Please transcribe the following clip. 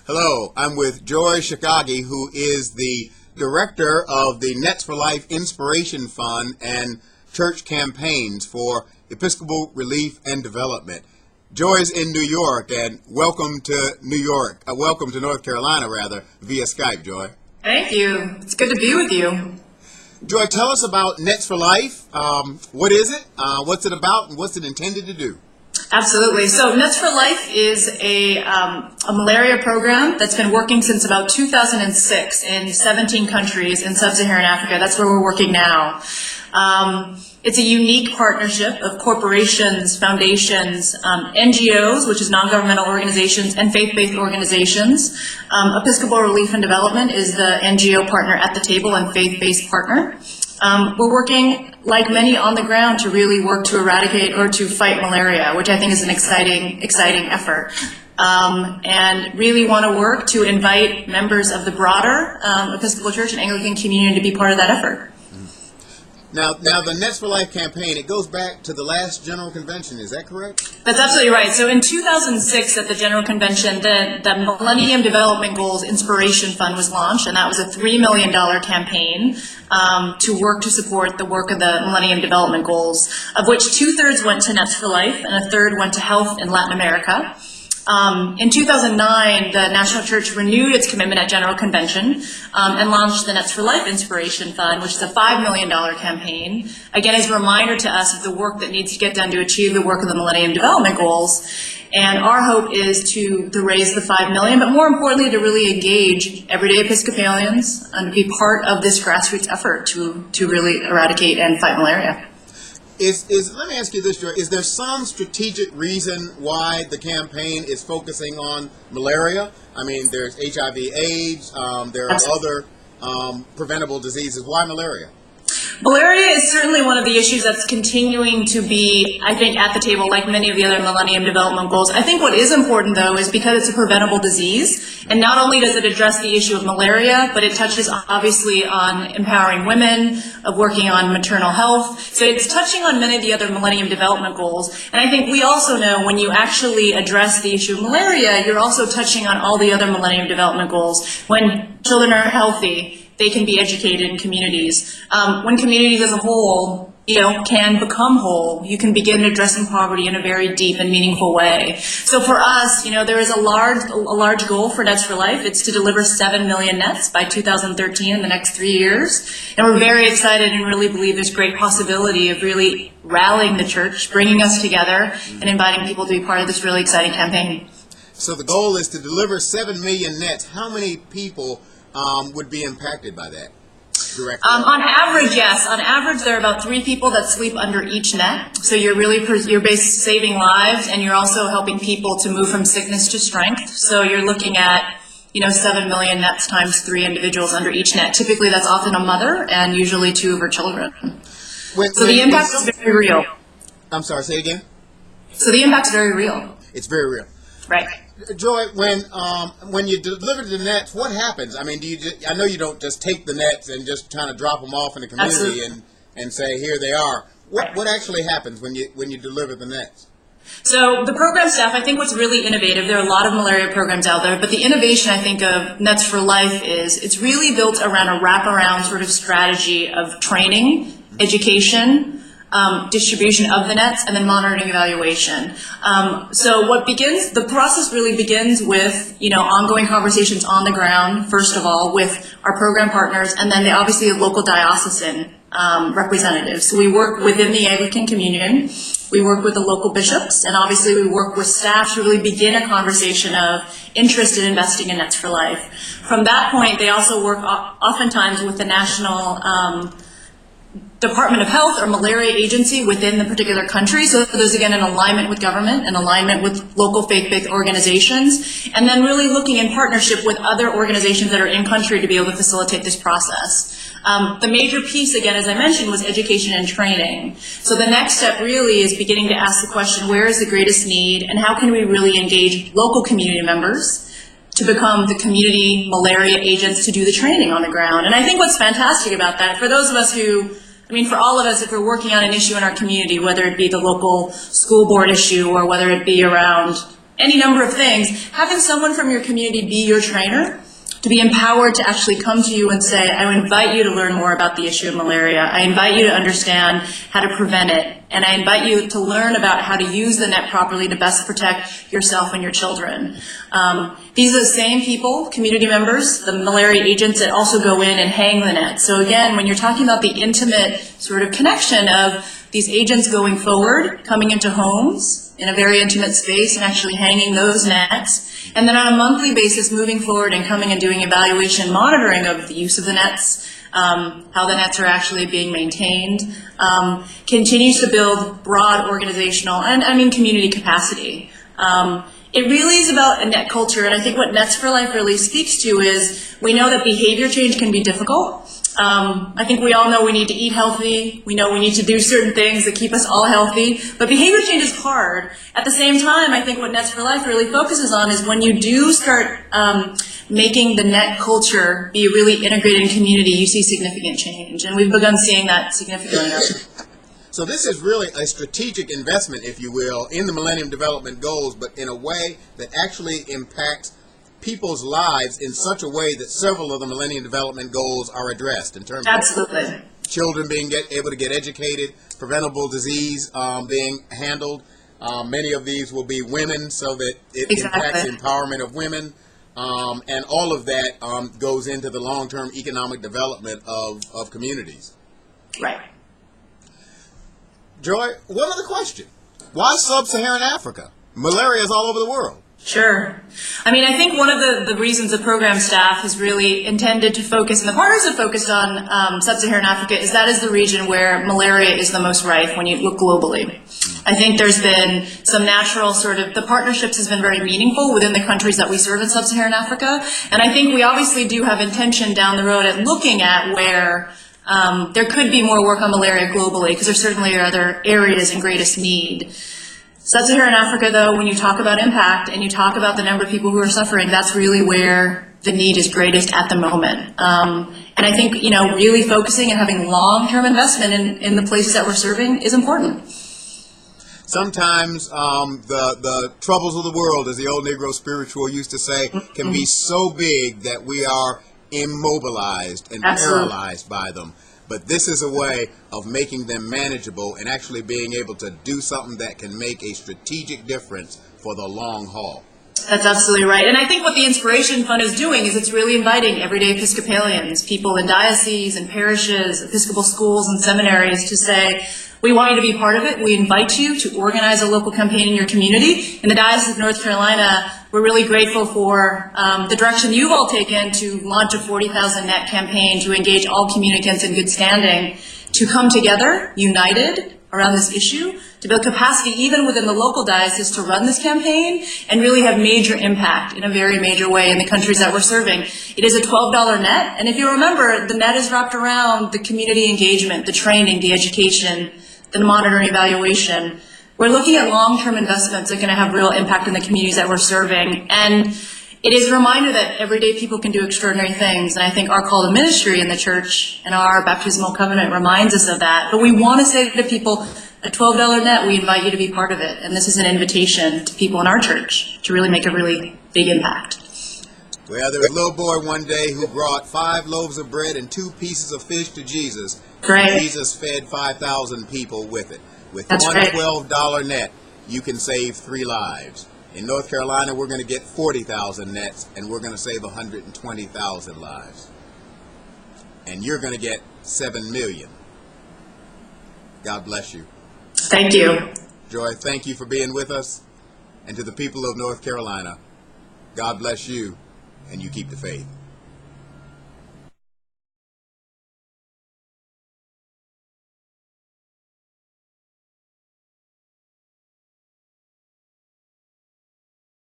Hello, I'm with Joy Shikagi, who is the director of the NetsforLife Inspiration Fund and church campaigns for Episcopal Relief and Development. Joy's in New York, and welcome to welcome to North Carolina, rather, via Skype, Joy. Thank you. It's good to be with you. Joy, tell us about Nets4Life. What is it? What's it about? And what's it intended to do? Absolutely. So Nets4Life is a malaria program that's been working since about 2006 in 17 countries in sub-Saharan Africa. That's where we're working now. It's a unique partnership of corporations, foundations, NGOs, which is non-governmental organizations, and faith-based organizations. Episcopal Relief and Development is the NGO partner at the table and faith-based partner. We're working, like many on the ground, to really work to eradicate or to fight malaria, which I think is an exciting effort. And really want to work to invite members of the broader Episcopal Church and Anglican community to be part of that effort. Now the Nets4Life campaign, it goes back to the last General Convention, is that correct? That's absolutely right. So in 2006 at the General Convention, the Millennium Development Goals Inspiration Fund was launched, and that was a $3 million campaign to work to support the work of the Millennium Development Goals, of which 2/3 went to Nets4Life and 1/3 went to health in Latin America. In 2009, the National Church renewed its commitment at General Convention and launched the Nets4Life Inspiration Fund, which is a $5 million campaign, again as a reminder to us of the work that needs to get done to achieve the work of the Millennium Development Goals. And our hope is to raise the $5 million, but more importantly to really engage everyday Episcopalians and to be part of this grassroots effort to really eradicate and fight malaria. Let me ask you this, Joy. Is there some strategic reason why the campaign is focusing on malaria? I mean, there's HIV/AIDS, there are other preventable diseases. Why malaria? Malaria is certainly one of the issues that's continuing to be, I think, at the table, like many of the other Millennium Development Goals. I think what is important, though, is because it's a preventable disease, and not only does it address the issue of malaria, but it touches, obviously, on empowering women, of working on maternal health. So it's touching on many of the other Millennium Development Goals. And I think we also know when you actually address the issue of malaria, you're also touching on all the other Millennium Development Goals. When children are healthy, they can be educated in communities. When communities as a whole, can become whole, you can begin addressing poverty in a very deep and meaningful way. So for us, there is a large goal for Nets4Life. It's to deliver 7 million nets by 2013 in the next 3 years. And we're very excited and really believe there's great possibility of really rallying the church, bringing us together, and inviting people to be part of this really exciting campaign. So the goal is to deliver 7 million nets. How many people would be impacted by that directly? On average, yes. On average, there are about 3 people that sleep under each net. So you're basically saving lives, and you're also helping people to move from sickness to strength. So you're looking at 7 million nets times 3 individuals under each net. Typically, that's often a mother and usually 2 of her children. So the impact is very real. I'm sorry, say it again? So the impact is very real. It's very real. Right. Joy, when you deliver the nets, what happens? I mean, I know you don't just take the nets and just kind of drop them off in the community and say, here they are. What actually happens when you deliver the nets? So the program staff, I think what's really innovative, there are a lot of malaria programs out there, but the innovation I think of Nets4Life is it's really built around a wraparound sort of strategy of training, education, distribution of the nets, and then monitoring evaluation. So the process really begins with, ongoing conversations on the ground, first of all, with our program partners, and then obviously the local diocesan representatives. So we work within the Anglican Communion, we work with the local bishops, and obviously we work with staff to really begin a conversation of interest in investing in Nets4Life. From that point, they also work oftentimes with the national Department of Health or malaria agency within the particular country. So there's again an alignment with government, an alignment with local faith-based organizations, and then really looking in partnership with other organizations that are in country to be able to facilitate this process. The major piece, again, as I mentioned, was education and training. So the next step really is beginning to ask the question, where is the greatest need, and how can we really engage local community members to become the community malaria agents to do the training on the ground. And I think what's fantastic about that, for those of us who, for all of us, if we're working on an issue in our community, whether it be the local school board issue or whether it be around any number of things, having someone from your community be your trainer, to be empowered to actually come to you and say, I invite you to learn more about the issue of malaria. I invite you to understand how to prevent it. And I invite you to learn about how to use the net properly to best protect yourself and your children. These are the same people, community members, the malaria agents that also go in and hang the net. So again, when you're talking about the intimate sort of connection of these agents going forward, coming into homes in a very intimate space and actually hanging those nets, and then on a monthly basis moving forward and coming and doing evaluation monitoring of the use of the nets, how the nets are actually being maintained, continues to build broad organizational and community capacity. It really is about a net culture, and I think what Nets for Life really speaks to is we know that behavior change can be difficult. I think we all know we need to eat healthy. We know we need to do certain things that keep us all healthy. But behavior change is hard. At the same time, I think what Nets for Life really focuses on is when you do start making the net culture be a really integrated community, you see significant change. And we've begun seeing that significantly now. So this is really a strategic investment, if you will, in the Millennium Development Goals, but in a way that actually impacts people's lives in such a way that several of the Millennium Development Goals are addressed in terms of children being able to get educated, preventable disease being handled. Many of these will be women, so that it impacts the empowerment of women, and all of that goes into the long-term economic development of communities. Right. Joy, one other question. Why sub-Saharan Africa? Malaria is all over the world. Sure. I think one of the reasons the program staff has really intended to focus, and the partners have focused on sub-Saharan Africa, is that is the region where malaria is the most rife when you look globally. I think there's been some natural the partnerships has been very meaningful within the countries that we serve in sub-Saharan Africa, and I think we obviously do have intention down the road at looking at where there could be more work on malaria globally, because there certainly are other areas in greatest need. Sub-Saharan Africa, though, when you talk about impact and you talk about the number of people who are suffering, that's really where the need is greatest at the moment. And I think, really focusing and having long-term investment in the places that we're serving is important. Sometimes the troubles of the world, as the old Negro spiritual used to say, can be so big that we are immobilized and paralyzed by them. But this is a way of making them manageable and actually being able to do something that can make a strategic difference for the long haul. That's absolutely right. And I think what the Inspiration Fund is doing is it's really inviting everyday Episcopalians, people in dioceses and parishes, Episcopal schools and seminaries to say, we want you to be part of it. We invite you to organize a local campaign in your community. In the Diocese of North Carolina, we're really grateful for the direction you've all taken to launch a 40,000 net campaign to engage all communicants in good standing to come together, united around this issue, to build capacity even within the local diocese to run this campaign and really have major impact in a very major way in the countries that we're serving. It is a $12 net, and if you remember, the net is wrapped around the community engagement, the training, the education, the monitoring evaluation. We're looking at long-term investments that are going to have real impact in the communities that we're serving. And it is a reminder that everyday people can do extraordinary things. And I think our call to ministry in the church and our baptismal covenant reminds us of that. But we want to say to people, a $12 net, we invite you to be part of it. And this is an invitation to people in our church to really make a really big impact. Well, there was a little boy one day who brought 5 loaves of bread and 2 pieces of fish to Jesus. Great. Jesus fed 5,000 people with it. With That's one great. $12 net, you can save 3 lives. In North Carolina, we're going to get 40,000 nets, and we're going to save 120,000 lives. And you're going to get 7 million. God bless you. Thank you. Joy, thank you for being with us. And to the people of North Carolina, God bless you, and you keep the faith.